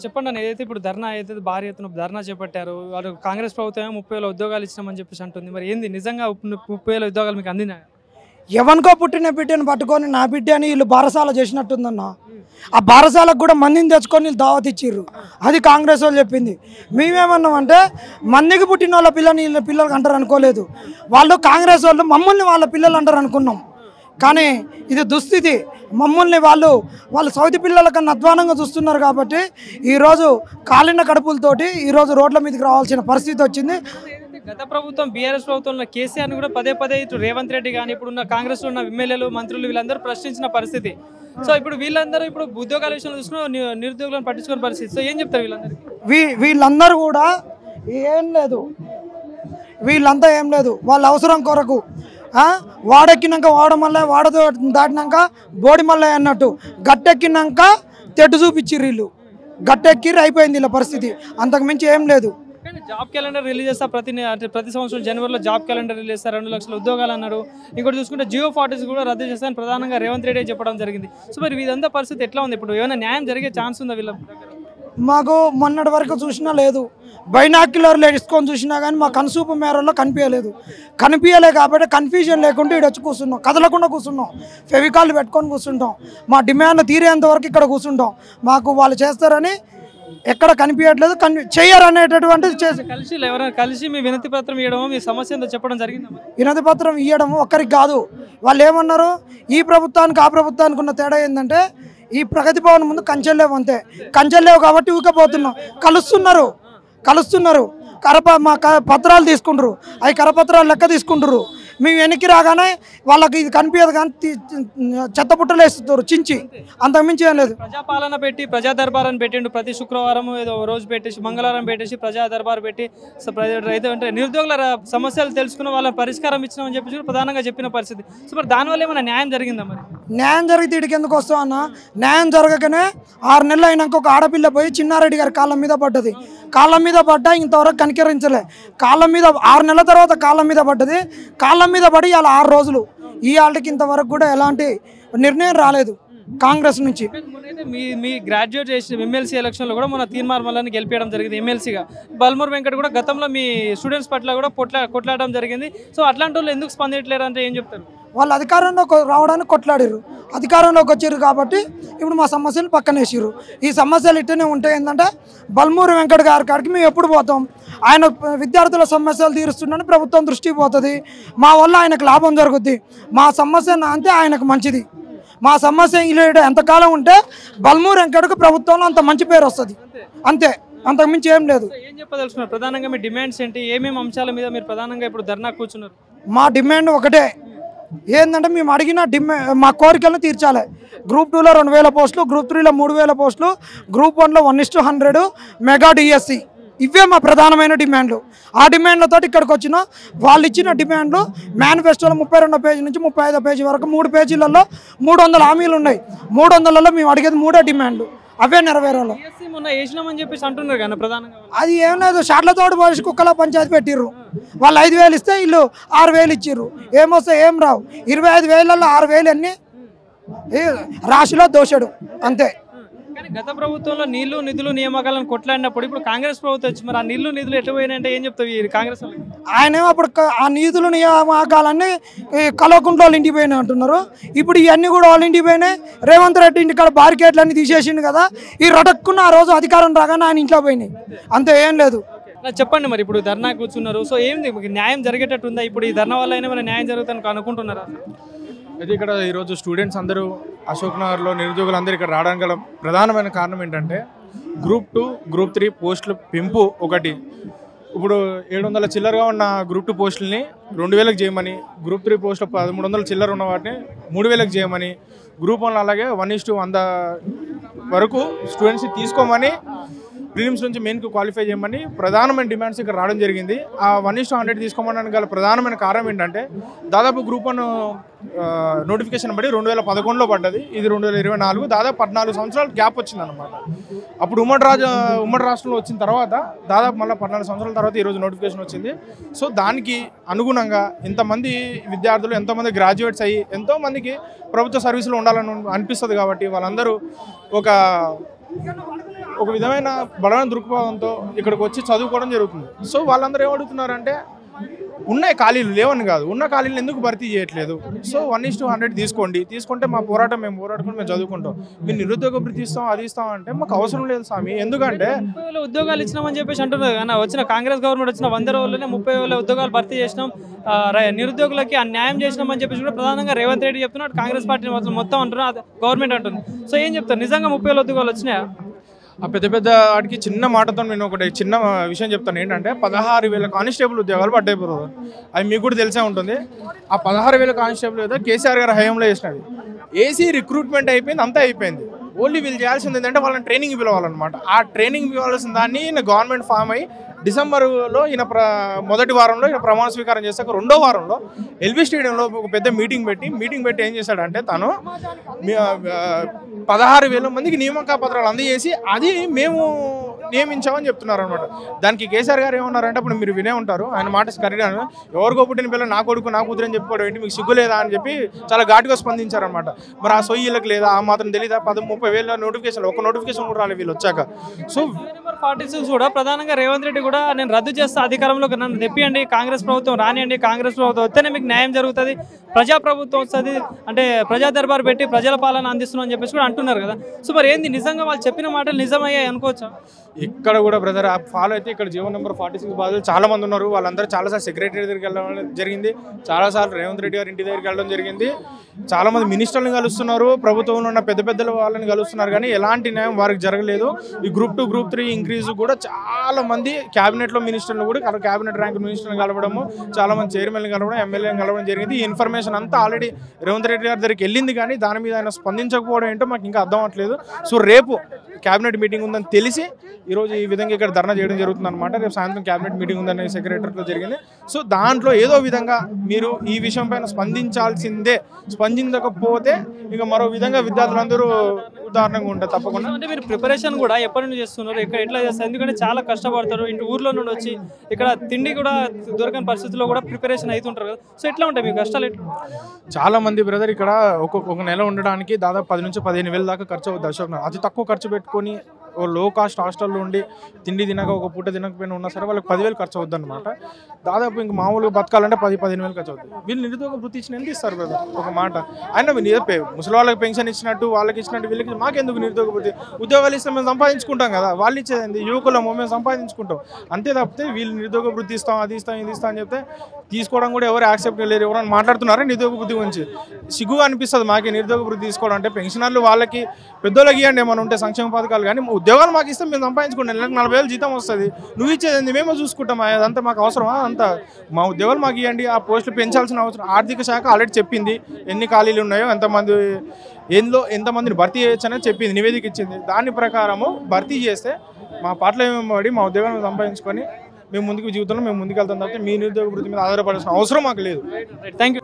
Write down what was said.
చెప్పండి అన్న, ఏదైతే ఇప్పుడు ధర్నా అయితే భారీ ఎత్తున ధర్నా చేపట్టారు, వాళ్ళు కాంగ్రెస్ ప్రభుత్వం 30,000 ఉద్యోగాలు ఇచ్చినామని చెప్పేసి అంటుంది. మరి ఏంది నిజంగా 30,000 ఉద్యోగాలు మీకు అందినాయి? ఎవరికో పుట్టిన బిడ్డను పట్టుకొని నా బిడ్డ అని వీళ్ళు బారసాల చేసినట్టుందన్న. ఆ బారసాలకు కూడా మందిని తెచ్చుకొని వీళ్ళు దావత్ ఇచ్చిర్రు. అది కాంగ్రెస్ వాళ్ళు చెప్పింది. మేమేమన్నామంటే మందికి పుట్టిన వాళ్ళ పిల్లని వీళ్ళ పిల్లలకి అంటారు అనుకోలేదు. వాళ్ళు కాంగ్రెస్ వాళ్ళు మమ్మల్ని వాళ్ళ పిల్లలు అంటారు అనుకున్నాం. కానీ ఇది దుస్థితి. మమ్మల్ని వాళ్ళు సౌతి పిల్లల కన్నా అధ్వానంగా చూస్తున్నారు. కాబట్టి ఈరోజు కాలిన కడుపులతోటి ఈరోజు రోడ్ల మీదకి రావాల్సిన పరిస్థితి వచ్చింది. గత ప్రభుత్వం బీఆర్ఎస్ ప్రభుత్వంలో కేసీఆర్ని కూడా పదే ఇటు రేవంత్ రెడ్డి కానీ ఇప్పుడున్న కాంగ్రెస్లో ఉన్న ఎమ్మెల్యేలు మంత్రులు వీళ్ళందరూ ప్రశ్నించిన పరిస్థితి. సో ఇప్పుడు వీళ్ళందరూ ఇప్పుడు ఉద్యోగాల విషయంలో చూసుకుని నిరుద్యోగులను పట్టించుకునే పరిస్థితి. సో ఏం చెప్తారు వీళ్ళందరూ కూడా ఏం లేదు, వీళ్ళంతా ఏం లేదు, వాళ్ళ అవసరం కొరకు వాడెక్కినాక వాడమల్ల వాడతో దాటినాక బోడిమల్ల అన్నట్టు గట్టెక్కినాక తెట్టు చూపించిర్రు. వీళ్ళు గట్టెక్కిర్రు, అయిపోయింది వీళ్ళ పరిస్థితి. అంతకుమించి ఏం లేదు. జాబ్ క్యాలెండర్ రిలీజ్ చేస్తా ప్రతి సంవత్సరం జనవరిలో జాబ్ క్యాలెండర్ రిలీజ్ చేస్తారు, 2 లక్షల ఉద్యోగాలు అన్నారు. ఇంకోటి చూసుకుంటే జియో 40 కూడా రద్దు చేస్తారని ప్రధానంగా రేవంత్ రెడ్డి చెప్పడం జరిగింది. సో మరి ఇదంతా పరిస్థితి ఎట్లా ఉంది? ఇప్పుడు ఏమైనా న్యాయం జరిగే ఛాన్స్ ఉందా వీళ్ళ? మాకు మొన్నటి వరకు చూసినా లేదు, బైనాక్యులర్లు వేసుకొని చూసినా కానీ మా కనుసూపు మేరలో కనిపించలే కాబట్టి కన్ఫ్యూజన్ లేకుండా ఇక్కడ వచ్చి కూర్చున్నాం, కదలకుండా కూర్చున్నాం, ఫెవికాల్ పెట్టుకొని కూర్చుంటాం. మా డిమాండ్ తీరేంత వరకు ఇక్కడ కూర్చుంటాం. మాకు వాళ్ళు చేస్తారని ఎక్కడ కనిపించట్లేదు, చెయ్యరు అనేటటువంటిది కలిసి మీ వినతి పత్రం ఇవ్వడం, మీ సమస్య ఏందో చెప్పడం జరిగింది. వినతి పత్రం ఇవ్వడం ఒక్కరికి కాదు. వాళ్ళు ఏమన్నారు, ఈ ప్రభుత్వానికి ఆ ప్రభుత్వానికి ఉన్న తేడా ఏంటంటే ఈ ప్రగతి భవన్ ముందు కంచెల్లేవు, అంతే. కంచెల్లేవు కాబట్టి ఊకపోతున్నాం. కలుస్తున్నారు మా పత్రాలు తీసుకుంటారు, అవి కరపత్రాలు లెక్క తీసుకుంటారు. మేము వెనక్కి రాగానే వాళ్ళకి ఇది కనిపించదు కానీ చెత్త పుట్టలు వేస్తారు చించి, అంతకుమించి ఏం లేదు. ప్రజాపాలన పెట్టి ప్రజా దర్బారాన్ని పెట్టిండు. ప్రతి శుక్రవారం ఏదో రోజు పెట్టేసి మంగళవారం పెట్టేసి ప్రజా దర్బార్ పెట్టి రైతు అంటే నిరుద్యోగుల సమస్యలు తెలుసుకున్న వాళ్ళ పరిష్కారం ఇచ్చినామని చెప్పి ప్రధానంగా చెప్పిన పరిస్థితి. సో మరి దానివల్ల ఏమైనా న్యాయం జరిగిందా? మరి న్యాయం జరిగితే ఇడికి ఎందుకు వస్తాం అన్న? న్యాయం జరగకనే 6 నెలలు అయినాక ఒక ఆడపిల్ల పోయి చిన్నారెడ్డి గారి కాళ్ళ మీద పడ్డది. కాళ్ళ మీద పడ్డా ఇంతవరకు కనికరించలే. కాళ్ళ మీద 6 నెలల తర్వాత కాళ్ళ మీద పడ్డది. కాళ్ళ మీద పడి ఇలా 6 రోజులు ఈ ఆళ్ళకి ఇంతవరకు కూడా ఎలాంటి నిర్ణయం రాలేదు కాంగ్రెస్ నుంచి. మీ గ్రాడ్యుయేట్ చేసిన ఎమ్మెల్సీ ఎలక్షన్లో కూడా మన తీర్మార్ మల్లాన్ని గెలిపించడం జరిగింది ఎమ్మెల్సీగా. బల్మూర్ వెంకట్ కూడా గతంలో మీ స్టూడెంట్స్ పట్ల కూడా కొట్లాడడం జరిగింది. సో అట్లాంటి వాళ్ళు ఎందుకు స్పందించలేరు అంటే ఏం చెప్తారు? వాళ్ళు అధికారంలోకి రావడానికి కొట్లాడారు, అధికారంలోకి వచ్చారు కాబట్టి ఇప్పుడు మా సమస్యలు పక్కనేసారు. ఈ సమస్యలు ఇట్టనే ఉంటాయి. ఏంటంటే బల్మూరు వెంకట్ గారి కాడికి మేము ఎప్పుడు పోతాం? ఆయన విద్యార్థుల సమస్యలు తీరుస్తుందని ప్రభుత్వం దృష్టికి పోతుంది. మా వల్ల ఆయనకు లాభం జరుగుద్ది. మా సమస్య అంతే ఆయనకు మంచిది. మా సమస్య ఎంతకాలం ఉంటే బల్మూరు వెంకట్కు ప్రభుత్వంలో అంత మంచి పేరు వస్తుంది, అంతే. అంతకుమించి ఏం లేదు. ఏం చెప్పదలుచుకున్నారు? ప్రధానంగా మీ డిమాండ్స్ ఏంటి? ఏమేమి అంశాల మీద మీరు ప్రధానంగా ఇప్పుడు ధర్నా కూర్చున్నారు? మా డిమాండ్ ఒకటే, ఏంటంటే మేము అడిగిన మా కోరికలను తీర్చాలి. గ్రూప్ 2లో 2,000 పోస్టులు, గ్రూప్ 3లో 3,000 పోస్టులు, గ్రూప్ 1లో 1:100 మెగా డిఎస్సి. ఇవే మా ప్రధానమైన డిమాండ్లు. ఆ డిమాండ్లతో ఇక్కడికి వచ్చిన వాళ్ళు ఇచ్చిన డిమాండ్లు మేనిఫెస్టోలో 32 పేజీ నుంచి 35 పేజీ వరకు 3 పేజీలలో 300 హామీలు ఉన్నాయి. 300లలో మేము అడిగేది 3 డిమాండ్లు, అవే నెరవేరాలి. అది ఏం లేదు, షాట్లతో పోలీసు కుక్కల పంచాయతీ పెట్టిర్రు. వాళ్ళు 5,000 ఇస్తే వీళ్ళు 6,000 ఇచ్చిర్రు. ఏమొస్తే ఏం రావు. 25,000లలో 6,000 అన్ని రాశిలో దోషడు, అంతే. కానీ గత ప్రభుత్వంలో నీళ్లు నిధులు నియామకాలను కొట్లాడినప్పుడు ఇప్పుడు కాంగ్రెస్ ప్రభుత్వం వచ్చి మరి ఆ నీళ్లు నిధులు ఎట్లా పోయినాయంటే ఏం చెప్తావు కాంగ్రెస్? ఆయన అప్పుడు ఆ నిధులు నియామకాలన్నీ కల్వకుంట్ల వాళ్ళు ఇంటికి పోయినాయి అంటున్నారు. ఇప్పుడు ఇవన్నీ కూడా వాళ్ళ ఇంటికి పోయినాయి. రేవంత్ రెడ్డి ఇంటికాడ బారికేట్లు అన్ని తీసేసిండు కదా, ఈ రొటక్కున్న ఆ రోజు అధికారం రాగానే ఆయన ఇంట్లో పోయినాయి, అంతే. ఏం లేదు. చెప్పండి, మరి ఇప్పుడు ధర్నా కూర్చున్నారు. సో ఏంది న్యాయం జరిగేటట్టు ఉందా? ఇప్పుడు ఈ ధర్నా వల్ల అయినా మరి న్యాయం జరుగుతుందని అనుకుంటున్నారా? అయితే ఇక్కడ ఈరోజు స్టూడెంట్స్ అందరూ అశోక్ నగర్లో నిరుద్యోగులు అందరూ ఇక్కడ రావడానికి గల ప్రధానమైన కారణం ఏంటంటే గ్రూప్ 2, గ్రూప్ 3 పోస్టులు పెంపు ఒకటి. ఇప్పుడు 700 చిల్లరగా ఉన్న గ్రూప్ 2 పోస్టులని 2,000కి చేయమని, గ్రూప్ 3 పోస్టులు 1,300 చిల్లర ఉన్న వాటిని 3,000కి చేయమని, గ్రూప్ 1 అలాగే 1:100 వరకు స్టూడెంట్స్ తీసుకోమని, ప్రిలిమ్స్ నుంచి మెయిన్కి క్వాలిఫై చేయమని ప్రధానమైన డిమాండ్స్ ఇక్కడ రావడం జరిగింది. ఆ 1:100 తీసుకోమడానికి గల ప్రధానమైన కారణం ఏంటంటే దాదాపు గ్రూప్ 1 నోటిఫికేషన్ బట్టి 2011లో పడ్డది, ఇది 2024, దాదాపు 14 సంవత్సరాలు గ్యాప్ వచ్చిందనమాట. అప్పుడు ఉమ్మడి రాష్ట్రంలో వచ్చిన తర్వాత దాదాపు మళ్ళీ 14 సంవత్సరాల తర్వాత ఈరోజు నోటిఫికేషన్ వచ్చింది. సో దానికి అనుగుణంగా ఇంతమంది విద్యార్థులు, ఎంతోమంది గ్రాడ్యుయేట్స్ అయ్యి ఎంతోమందికి ప్రభుత్వ సర్వీసులు ఉండాలని అనిపిస్తుంది. కాబట్టి వాళ్ళందరూ ఒక ఒక విధమైన బలమైన దృక్పథంతో ఇక్కడికి వచ్చి చదువుకోవడం జరుగుతుంది. సో వాళ్ళందరూ ఏమడుగుతున్నారంటే ఉన్నాయి ఖాళీలు లేవని కాదు, ఉన్న ఖాళీలు ఎందుకు భర్తీ చేయట్లేదు, సో 1:100 తీసుకుంటే మా పోరాటం మేము పోరాడుకుని మేము చదువుకుంటాం, మీరు నిరుద్యోగ భృతి ఇస్తాం అది ఇస్తాం అంటే మాకు అవసరం లేదు స్వామి. ఎందుకంటే 30,000 ఉద్యోగాలు ఇచ్చినామని చెప్పేసి అంటున్నారు కానీ వచ్చిన కాంగ్రెస్ గవర్నమెంట్ వచ్చిన 100 రోజుల్లోనే 30,000 ఉద్యోగాలు భర్తీ చేసినాం, నిరుద్యోగులకి అన్యాయం చేసినామని చెప్పేసి కూడా ప్రధానంగా రేవంత్ రెడ్డి చెప్తున్నాడు. కాంగ్రెస్ పార్టీ మొత్తం అంటున్నారు, గవర్నమెంట్ అంటుంది. సో ఏం చెప్తారు, నిజంగా 30,000 ఉద్యోగాలు వచ్చినాయా? ఆ పెద్ద పెద్ద వాటికి చిన్న మాటతో నేను ఒకటి చిన్న విషయం చెప్తాను. ఏంటంటే 16,000 కానిస్టేబుల్ ఉద్యోగాలు పడ్డాయి బ్రదర్. అది మీకు కూడా తెలిసే ఉంటుంది. ఆ 16,000 కానిస్టేబుల్ ఏదో కేసీఆర్ గారు హయాంలో చేసినది. ఏసీ రిక్రూట్మెంట్ అయిపోయింది, అంతా అయిపోయింది. ఓన్లీ వీళ్ళు చేయాల్సింది ఏంటంటే వాళ్ళని ట్రైనింగ్ పిలవాలన్నమాట. ఆ ట్రైనింగ్ పిలవాల్సిన దాన్ని గవర్నమెంట్ ఫామ్ అయ్యి డిసెంబర్లో మొదటి వారంలో ఈయన ప్రమాణ స్వీకారం చేశాక రెండో వారంలో ఎల్బీ స్టేడియంలో ఒక పెద్ద మీటింగ్ పెట్టి ఏం చేశాడంటే తను 16,000 మందికి నియామక పత్రాలు అందజేసి అది మేము నియమించామని చెప్తున్నారు అనమాట. దానికి కేసీఆర్ గారు ఏమన్నారంటే, అప్పుడు మీరు వినే ఉంటారు, ఆయన మాట కరెక్ట్గా, ఎవరికో పుట్టిన పిల్లలు నా కొడుకు నా కూతురు అని చెప్పుకోవడం ఏంటి, మీకు సిగ్గు లేదా అని చెప్పి చాలా ఘాటుగా స్పందించారనమాట. మరి ఆ సొయ్యలకు లేదా ఆ మాత్రం తెలీదా? 30,000 నోటిఫికేషన్, ఒక నోటిఫికేషన్ కూడా రాలేదు వీళ్ళు వచ్చాక. సో 46 కూడా ప్రధానంగా రేవంత్ రెడ్డి కూడా నేను రద్దు చేస్తా, అధికారంలోకి నన్ను తెప్పియండి, కాంగ్రెస్ ప్రభుత్వం రానియండి, కాంగ్రెస్ ప్రభుత్వం వస్తేనే మీకు న్యాయం జరుగుతుంది, ప్రజాప్రభుత్వం వస్తుంది, అంటే ప్రజా దర్బారు పెట్టి ప్రజల పాలన అందిస్తున్నాం అని చెప్పేసి కూడా అంటున్నారు కదా. సో మరి ఏంది, నిజంగా వాళ్ళు చెప్పిన మాటలు నిజమయ్యాయి అనుకోవచ్చా? ఇక్కడ కూడా బ్రదర్ ఫాలో అయితే ఇక్కడ జీవో నెంబర్ 46 బాధితులు చాలా మంది ఉన్నారు. వాళ్ళందరూ చాలాసార్లు సెక్రటరీ దగ్గరికి వెళ్ళడం జరిగింది, చాలాసార్లు రేవంత్ రెడ్డి గారి ఇంటి దగ్గరికి వెళ్ళడం జరిగింది, చాలా మంది మినిస్టర్లను కలుస్తున్నారు, ప్రభుత్వంలో ఉన్న పెద్ద పెద్దల వాళ్ళని కలుస్తున్నారు, కానీ ఎలాంటి న్యాయం వారికి జరగలేదు. ఈ గ్రూప్ 2 గ్రూప్ 3 ఇంక్రీజ్ కూడా చాలా మంది క్యాబినెట్లో మినిస్టర్లు కూడా క్యాబినెట్ ర్యాంక్ మినిస్టర్ని కలవడము, చాలా మంది చైర్మన్లు కలవడం, ఎమ్మెల్యేని కలవడం జరిగింది. ఈ ఇన్ఫర్మేషన్ అంతా ఆల్రెడీ రేవంత్ రెడ్డి గారి దగ్గరికి వెళ్ళింది, కానీ దాని మీద ఆయన స్పందించకపోవడం ఏంటో మాకు ఇంకా అర్థం అవ్వట్లేదు. సో రేపు క్యాబినెట్ మీటింగ్ ఉందని తెలిసి ఈరోజు ఈ విధంగా ఇక్కడ ధర్నా చేయడం జరుగుతుంది అనమాట. రేపు సాయంత్రం క్యాబినెట్ మీటింగ్ ఉందని సెక్రటరీతో జరిగింది. సో దాంట్లో ఏదో విధంగా మీరు ఈ విషయం పైన స్పందించాల్సిందే, స్పందించకపోతే ఇక మరో విధంగా విద్యార్థులందరూ ఉదాహరణగా ఉంటారు తప్పకుండా. అంటే మీరు ప్రిపరేషన్ కూడా ఎప్పటి నుంచి చేస్తున్నారు, ఇక్కడ ఎట్లా చేస్తారు? ఎందుకంటే చాలా కష్టపడతారు, ఇంటి ఊర్లో నుండి వచ్చి ఇక్కడ తిండి కూడా దొరకని పరిస్థితుల్లో కూడా ప్రిపరేషన్ అవుతుంటారు కదా. సో ఎట్లా ఉంటాయి మీ కష్టాలు? ఎట్లా? చాలా మంది బ్రదర్ ఇక్కడ ఒక నెల ఉండడానికి దాదాపు 10,000 నుంచి 15,000 దాకా ఖర్చు అవుతుంది. అశోక్ అతి తక్కువ ఖర్చు పెట్టుకొని ఓ లో కాస్ట్ హాస్టల్లో ఉండి తిండి తినక ఒక పూట తినకపోయినా ఉన్నా సరే వాళ్ళకి 10,000 ఖర్చు అవుద్ది అనమాట. దాదాపు ఇంక మామూలుగా బతకాలంటే 10,000-15,000 ఖర్చు అవుతుంది. వీళ్ళు నిరుద్యోగ వృత్తి ఇచ్చిన ఎంత ఇస్తారు బ్రదర్? ఒక మాట ఆయన ముసలి వాళ్ళకి పెన్షన్ ఇచ్చినట్టు వాళ్ళకి ఇచ్చినట్టు వీళ్ళకి మాకెందుకు నిరుద్యోగ వృత్తి? ఉద్యోగాలు ఇస్తే మేము సంపాదించుకుంటాం కదా, వాళ్ళు ఇచ్చేది యువకులమో మేము సంపాదించుకుంటాం అంతే తప్పితే వీళ్ళు నిరుద్యోగ వృత్తి ఇస్తాం అది ఇస్తాం ఇది ఇస్తాం అని చెప్తే తీసుకోవడం కూడా ఎవరు యాక్సెప్ట్ చేయలేరు. ఎవరైనా మాట్లాడుతున్నారా నిరుద్యోగ వృత్తి గురించి? సిగ్గుగా అనిపిస్తుంది మాకే నిరుద్యోగ వృత్తి తీసుకోవడం అంటే. పెన్షనర్లు వాళ్ళకి పెద్దోళ్ళకి ఇవ్వండి ఏమైనా ఉంటే సంక్షేమ పథకాలు, కానీ ఉద్యోగాలు మాకు ఇస్తే మేము సంపాదించుకుంటాం, నెలకు 40,000 జీతం వస్తుంది, నువ్వు ఇచ్చేది మేమో చూసుకుంటాం, అదంతా మాకు అవసరమా? అంతా మా ఉద్యోగాలు మాకు ఇవ్వండి, ఆ పోస్టులు పెంచాల్సిన అవసరం. ఆర్థిక శాఖ ఆల్రెడీ చెప్పింది ఎన్ని ఖాళీలు ఉన్నాయో, ఎంతమందిని భర్తీ చేయొచ్చు అనేది చెప్పింది, నివేదిక ఇచ్చింది. దాని ప్రకారము భర్తీ చేస్తే మా పాటలు ఏమేమి పడి మా ఉద్యోగాలను సంపాదించుకొని మేము ముందుకు జీవితంలో మేము ముందుకు వెళ్తాం తప్పితే మీ నిరుద్యోగ వృత్తి మీద ఆధారపడాల్సిన అవసరం మాకు లేదు. Thank you.